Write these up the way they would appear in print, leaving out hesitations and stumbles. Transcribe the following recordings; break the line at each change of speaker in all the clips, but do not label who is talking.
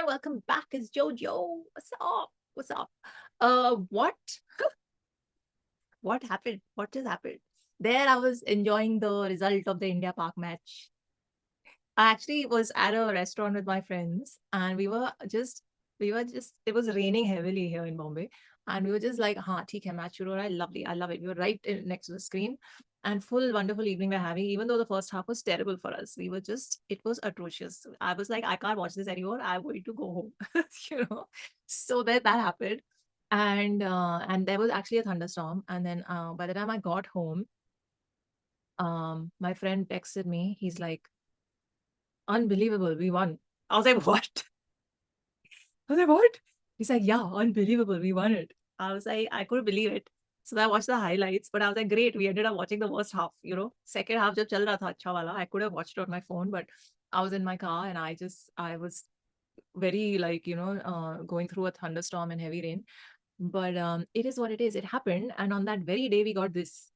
everyone, welcome back. It's Jojo. What's up? What's up? What? What happened? What just happened? There, I was enjoying the result of the India Park match. I actually was at a restaurant with my friends, and it was raining heavily here in Bombay, and we were just like, "Ha, theek hai, match shuru ho raha hai, lovely, I love it." We were next to the screen, and full wonderful evening we're having. Even though the first half was terrible for us, it was atrocious. I was like, I can't watch this anymore. I'm going to go home, you know. So that happened, and there was actually a thunderstorm, and then by the time I got home, my friend texted me. He's like, unbelievable, we won. I was like, what? I was like, what? He's like, yeah, unbelievable, we won it. I was like, I couldn't believe it. So I watched the highlights, but I was like, great, we ended up watching the worst half, you know. Second half jab chal raha tha acha wala, I could have watched it on my phone, but I was in my car and I was very like, going through a thunderstorm and heavy rain. But it is what it is. It happened. And on that very day, we got this.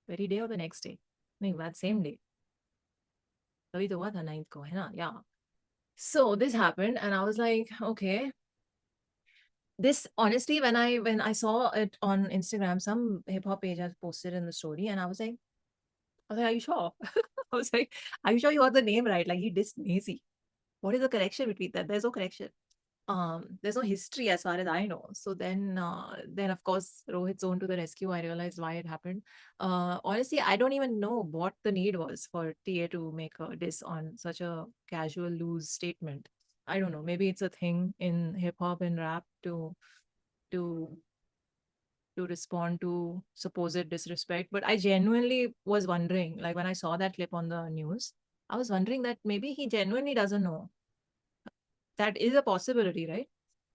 Very day or the next day? No, that same day. तभी तो हुआ था 9th को, है ना? Yeah. So this happened, and I was like, okay. This honestly, when I saw it on Instagram, some hip hop page has posted in the story, and I was like, are you sure? I was like, are you sure you got the name right? Like he dissed Macy. What is the connection between that? There's no connection. There's no history as far as I know. So then of course Rohit's own to the rescue. I realized why it happened. Honestly, I don't even know what the need was for TA to make a diss on such a casual loose statement. I don't know. Maybe it's a thing in hip hop and rap to respond to supposed disrespect. But I genuinely was wondering, like when I saw that clip on the news, I was wondering that maybe he genuinely doesn't know. That is a possibility, right?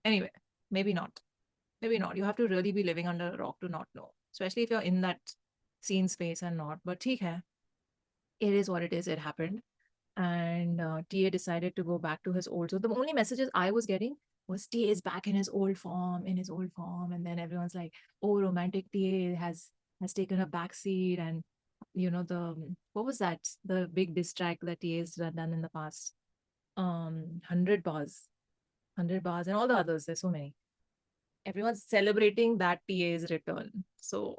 Anyway, maybe not. Maybe not. You have to really be living under a rock to not know, especially if you're in that scene space and not. But theek hai. It is what it is. It happened. And TA decided to go back to his old. So the only messages I was getting was TA is back in his old form, And then everyone's like, oh, romantic TA has taken a backseat. And, what was that? The big diss track that TA has done in the past. 100 bars, and all the others. There's so many. Everyone's celebrating that TA's return. So,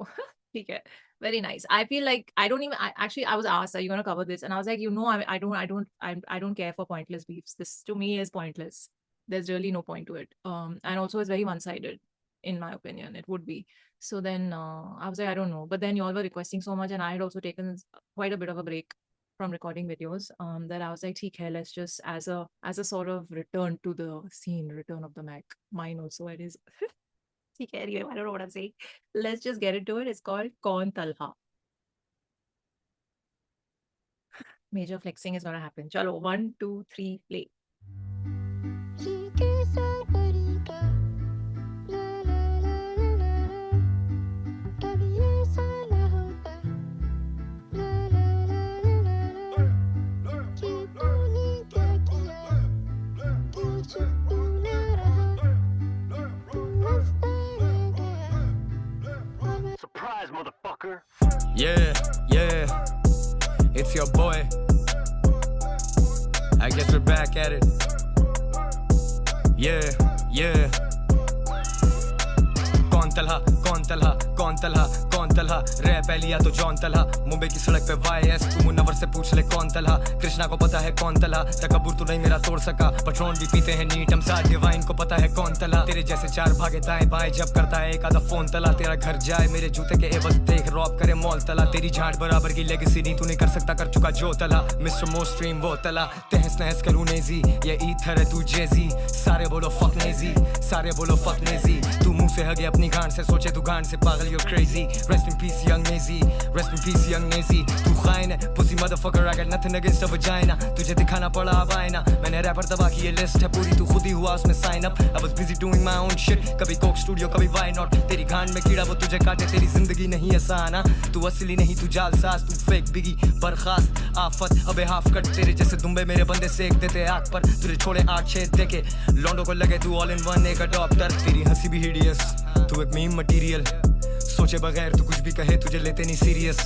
okay, very nice. I feel like I was asked, are you going to cover this? And I was like, I don't care for pointless beefs. This to me is pointless. There's really no point to it. And also it's very one-sided, in my opinion. It would be. So then I was like, I don't know. But then you all were requesting so much, and I had also taken quite a bit of a break from recording videos, that I was like, okay, let's just as a sort of return to the scene, return of the Mac. Mine also it is. Anyway, I don't know what I'm saying. Let's just get into it. It's called Kaun Talha. Major flexing is gonna happen. Chalo, 1, 2, 3, play.
Motherfucker. Yeah, it's your boy. I guess we're back at it. Yeah. कौन Talha rap लिया तो John Talha Mumbai की सड़क पे YS तू मुनव्वर से पूछ ले कौन तलहा कृष्णा को पता है कौन तलहा तकब्बुर तो नहीं मेरा तोड़ सका पट्रोन भी पीते हैं नीट हम साथ डिवाइन को पता है कौन तलहा तेरे जैसे चार भागे दाएं बाएं जब करता है एक आधा फोन तला तेरा घर जाए मेरे जूते के एवज देख रॉब करे मॉल तला तेरी झाड़ बराबर की लेगेसी नहीं तू नहीं कर सकता कर चुका जो तला मिस्टर मोस्ट स्ट्रीम वो तला तहस नहस करूं नेजी ये ईथर है तू जेजी सारे बोलो फक नेजी तू मुंह से हगे अपनी गांड से सोचे तू गांड से पागल you're crazy rest in peace young Nazi तू खाइन है pussy motherfucker I got nothing against a vagina तुझे दिखाना पड़ा अब आईना मैंने रैपर दबा की ये लिस्ट है पूरी तू खुद ही हुआ उसमें sign up I was busy doing my own shit कभी कोक स्टूडियो कभी why not तेरी गांड में कीड़ा वो तुझे काटे तेरी जिंदगी नहीं आसान तू असली नहीं तू जालसाज तू फेक बिगी बर्खास्त आफत अबे हाफ कट तेरे जैसे दुम्बे मेरे बंदे सेक देते आग पर तुझे छोड़े 8 छेद देके लौंडों को लगे तू all in one एक अडॉप्टर तेरी हंसी भी hideous तू एक मीम मटेरियल सोचे बगैर तू कुछ भी कहे तुझे लेते नहीं सीरियस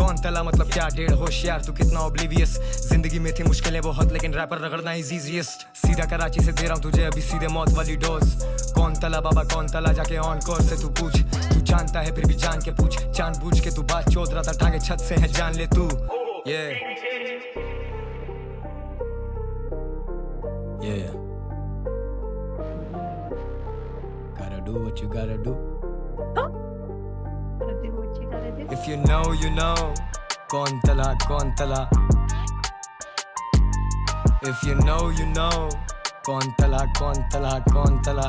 कौन तला मतलब क्या डेढ़ होशियार तू कितना oblivious जिंदगी में थी मुश्किलें बहुत लेकिन रैपर रगड़ना इज easiest सीधा कराची से दे रहा हूँ तुझे अभी सीधे मौत वाली डोज कौन तला बाबा कौन तला जाके ऑन कोर्स से तू पूछ तू जानता है फिर भी जान के पूछ जानबूझ के तू बात चोद रहा था टांगे छत से है जान ले तू yeah yeah gotta do what you gotta do if you know you know कौन तला if you know you know कौन तला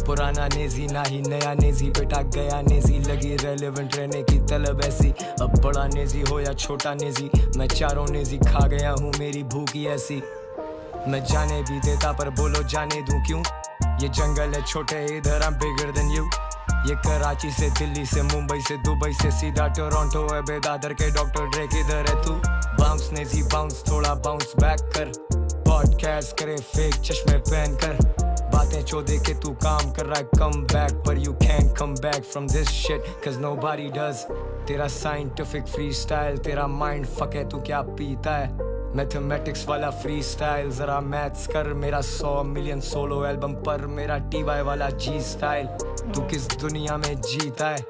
पुराना नेजी ना ही नया नेजी बेटा गया नेजी लगी रेलेवेंट रहने की तलब ऐसी अब बड़ा नेजी हो या छोटा नेजी मैं चारों नेजी खा गया हूँ मेरी भूख ही ऐसी मैं जाने भी देता पर बोलो जाने दूं क्यों ये जंगल है छोटे इधर I'm bigger than you ये कराची से दिल्ली से मुंबई से दुबई से सीधा टोरंटो है बेदादर के डॉक्टर ड्रे किधर है तू बाउंस नेजी बाउंस थोड़ा बाउंस बैक कर पॉडकास्ट करे फेक चश्मे पहन कर बातें चोदे के तू काम कर रहा है कम बैक पर you can't come back from this shit cause nobody does तेरा साइंटिफिक फ्री स्टाइल तेरा माइंड फक है तू क्या पीता है मैथमेटिक्स वाला फ्री स्टाइल जरा मैथ्स कर मेरा 100 मिलियन सोलो एल्बम पर मेरा टीवाई वाला जी स्टाइल तू किस दुनिया में जीता है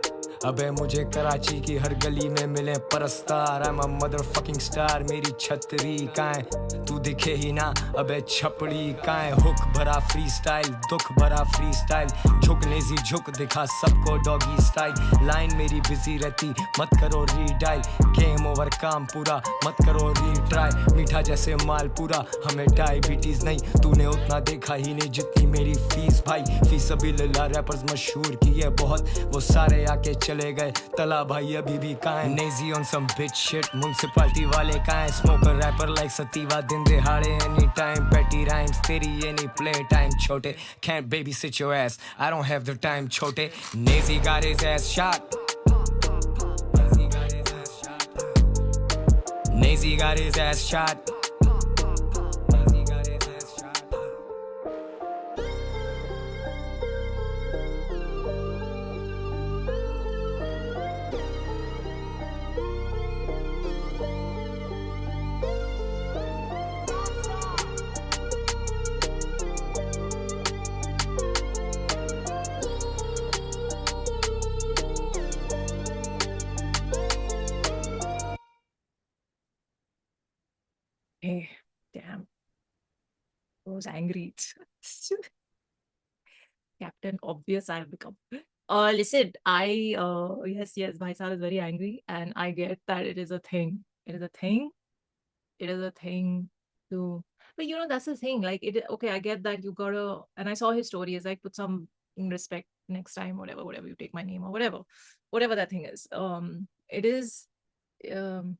अबे मुझे कराची की हर गली में मिले परस्तार I'm a motherfucking star मेरी छतरी काएं तू दिखे ही ना अबे छपड़ी काएं हुक भरा फ्री स्टाइल दुख भरा फ्री स्टाइल झुक नेजी झुक दिखा सबको डॉगी स्टाइल लाइन मेरी बिजी रहती मत करो रीडाइल गेम ओवर काम पूरा मत करो रीट्राई मीठा जैसे माल पूरा हमें डायबिटीज नहीं तूने उतना देखा ही नहीं जितनी मेरी फीस भाई फीस अभी लल्ला रैपर्स मशहूर की है बहुत वो सारे आके चले गए तला भाई अभी भी कहाँ है नेजी on some bitch shit municipality वाले कहाँ है स्मोकर रैपर लाइक सतीवा दिन दिहाड़े एनी टाइम पेटी राइम्स तेरी एनी प्ले टाइम छोटे can't babysit your ass I don't have the time छोटे Naezy got his ass shot Nazy got his ass shot
Hey, damn. I was angry. Captain Obvious I've become. Listen, yes, Bhaisal is very angry, and I get that it is a thing. It is a thing. It is a thing to, but that's the thing. Like, okay, I get that you gotta, and I saw his story, is like, put some respect next time, whatever you take my name or whatever that thing is. It is, um,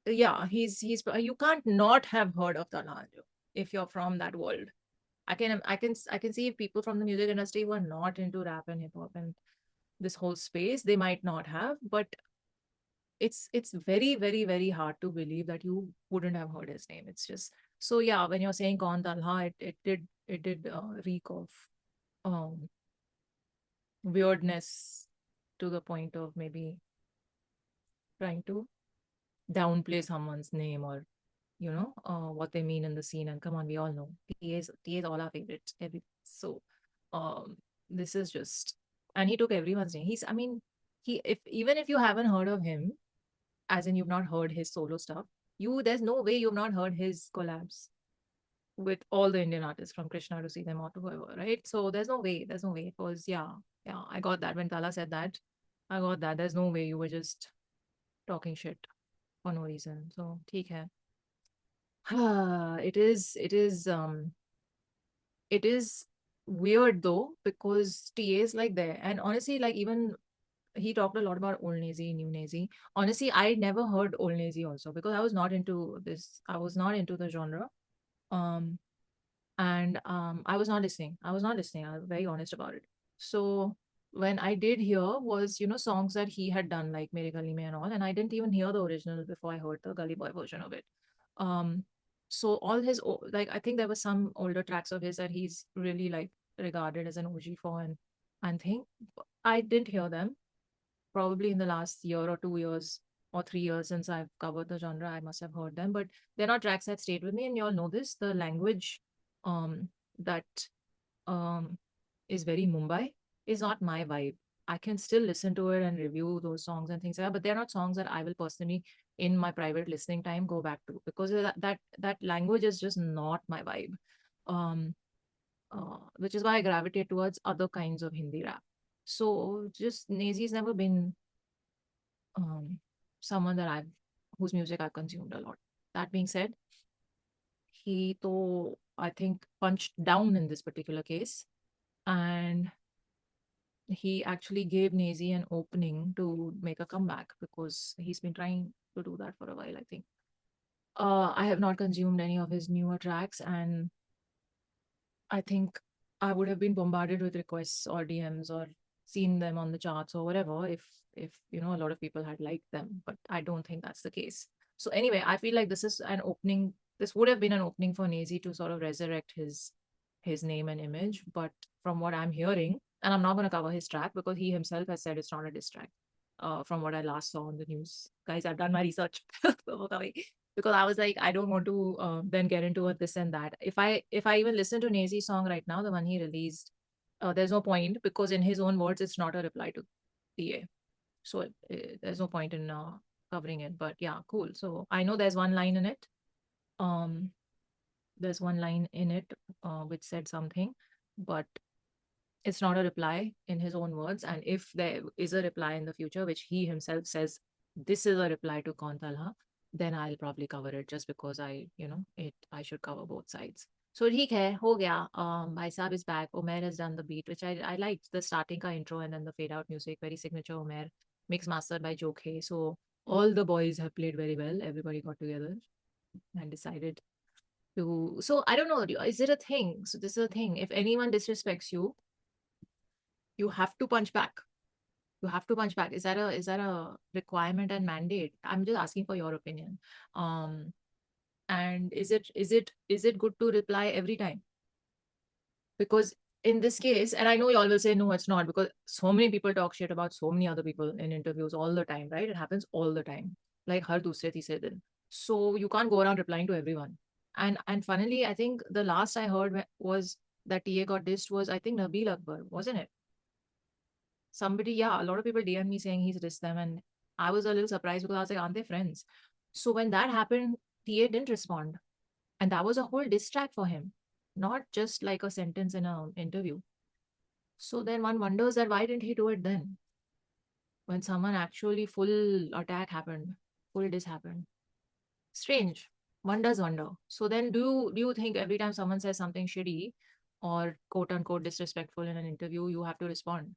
yeah, he's you can't not have heard of Talha Anjum if you're from that world. I can see if people from the music industry were not into rap and hip hop and this whole space, they might not have, but it's very, very, very hard to believe that you wouldn't have heard his name. It's just so, yeah, when you're saying Kaun Talha, it did reek of um weirdness to the point of maybe trying to downplay someone's name or what they mean in the scene. And come on, we all know TA is all our favorites. So um this is just, and he took everyone's name. I mean, if even if you haven't heard of him, as in you've not heard his solo stuff, there's no way you've not heard his collabs with all the Indian artists from Krishna to see them or to whoever, right? So there's no way. It was, yeah, I got that when Tala said that. I got that. There's no way you were just talking shit for no reason. So ठीक है. It is weird though, because TA is like there, and honestly, like, even he talked a lot about old Nazi, new Nazi. Honestly, I never heard old Nazi also, because I was not into this. I was not into the genre. Um, and I was not listening. I was not listening. I was very honest about it. So when I did hear was, songs that he had done, like Mere Gali Mein and all, and I didn't even hear the original before I heard the Gully Boy version of it. So all his, like, I think there were some older tracks of his that he's really, like, regarded as an OG for, and think I didn't hear them. probably in the last year or 2 years or 3 years since I've covered the genre, I must have heard them. But they're not tracks that stayed with me, and you all know this. The language that um is very Mumbai is not my vibe. I can still listen to it and review those songs and things like that, but they're not songs that I will personally, in my private listening time, go back to, because that language is just not my vibe. Um, which is why I gravitate towards other kinds of Hindi rap. So just Nazy's never been um, someone that I've whose music I've consumed a lot. That being said, he though I think punched down in this particular case, and he actually gave Nazy an opening to make a comeback because he's been trying to do that for a while, I think. I have not consumed any of his newer tracks, and I think I would have been bombarded with requests or DMs or seen them on the charts or whatever if a lot of people had liked them, but I don't think that's the case. So anyway, I feel like this is an opening. This would have been an opening for Nazy to sort of resurrect his name and image, but from what I'm hearing, and I'm not going to cover his track because he himself has said it's not a diss track. From what I last saw on the news, guys, I've done my research. Because I was like, I don't want to then get into a this and that. If I even listen to Nazy's song right now, the one he released, there's no point because in his own words, it's not a reply to TA. So there's no point in covering it. But yeah, cool. So I know there's one line in it. Um, there's one line in it which said something, but it's not a reply in his own words. And if there is a reply in the future, which he himself says this is a reply to Kaun Talha, then I'll probably cover it just because I should cover both sides. So theek hai, ho gaya. Bhai Saab is back. Umair has done the beat, which I liked the starting ka intro and then the fade out music, very signature Umair, mix mastered by Jokhe. So all the boys have played very well. Everybody got together and decided to. So I don't know. Is it a thing? So this is a thing. If anyone disrespects you, you have to punch back. You have to punch back. Is that a requirement and mandate? I'm just asking for your opinion. Um, and is it good to reply every time? Because in this case, and I know you all will say no, it's not, because so many people talk shit about so many other people in interviews all the time, right? It happens all the time, like har dusre teesre din. So you can't go around replying to everyone. And funnily, I think the last I heard was that TA got dissed was, I think, Nabil Akbar, wasn't it? Somebody, yeah, a lot of people DM me saying he's dissed them, and I was a little surprised because I was like, aren't they friends? So when that happened, TA didn't respond, and that was a whole diss track for him, not just like a sentence in an interview. So then one wonders that why didn't he do it then, when someone actually full attack happened, full diss happened? Strange. One does wonder. So then, do you think every time someone says something shitty or quote unquote disrespectful in an interview, you have to respond?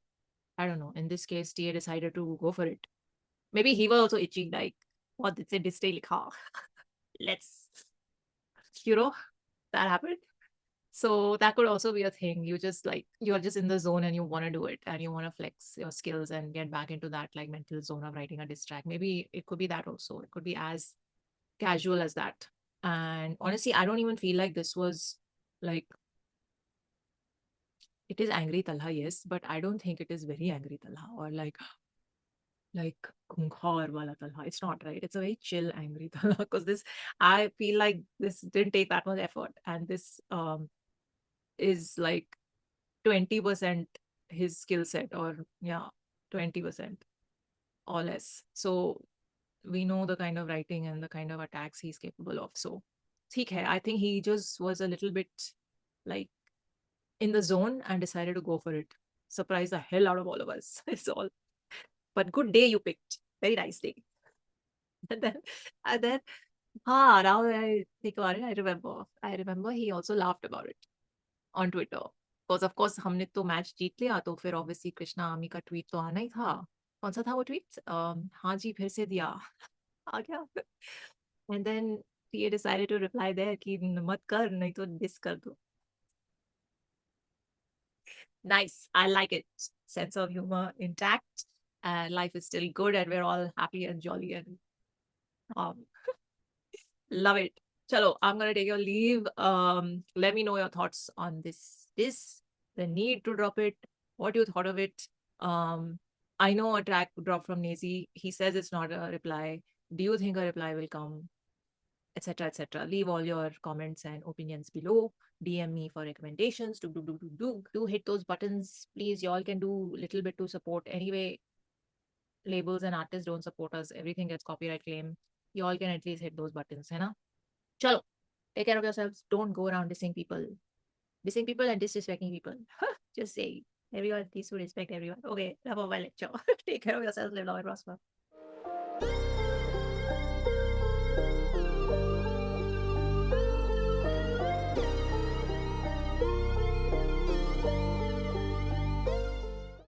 I don't know. In this case, TA decided to go for it. Maybe he was also itching, like, what did say this day likha? Let's, you know, that happened. So that could also be a thing. You're just in the zone and you want to do it and you want to flex your skills and get back into that like mental zone of writing a diss track. Maybe it could be that also. It could be as casual as that. And honestly, I don't even feel like this was like, it is angry Talha, yes, but I don't think it is very angry Talha or like Khunkhaar wala Talha. It's not, right. It's a very chill, angry Talha because I feel like this didn't take that much effort, and this is like 20% his skill set, or yeah, 20% or less. So we know the kind of writing and the kind of attacks he's capable of. So theek hai. I think he just was a little bit like in the zone and decided to go for it. Surprise the hell out of all of us. It's all. But good day you picked. Very nice day. And then, now I think about it, I remember he also laughed about it on Twitter. Because of course हमने तो match जीत लिया, तो फिर obviously Krishna आमी का tweet तो आना ही था. कौन सा था वो ट्वीट? हाँ जी फिर से दिया. आ गया. And then he decided to reply there कि मत कर नहीं तो डिस कर दो. Nice. I like it. Sense of humor intact. Life is still good and we're all happy and jolly and um, love it. Chalo, I'm gonna take your leave. Let me know your thoughts on this, the need to drop it, what you thought of it. I know a track dropped from Nazi. He says it's not a reply. Do you think a reply will come? Etc. Etc. Leave all your comments and opinions below. DM me for recommendations. Do hit those buttons, please. Y'all can do a little bit to support. Anyway, labels and artists don't support us. Everything gets copyright claim. Y'all can at least hit those buttons, hai na? Chalo. Take care of yourselves. Don't go around dissing people and disrespecting people. Just say everyone needs to respect everyone. Okay, love of my lecture. Take care of yourselves. Live long and prosper.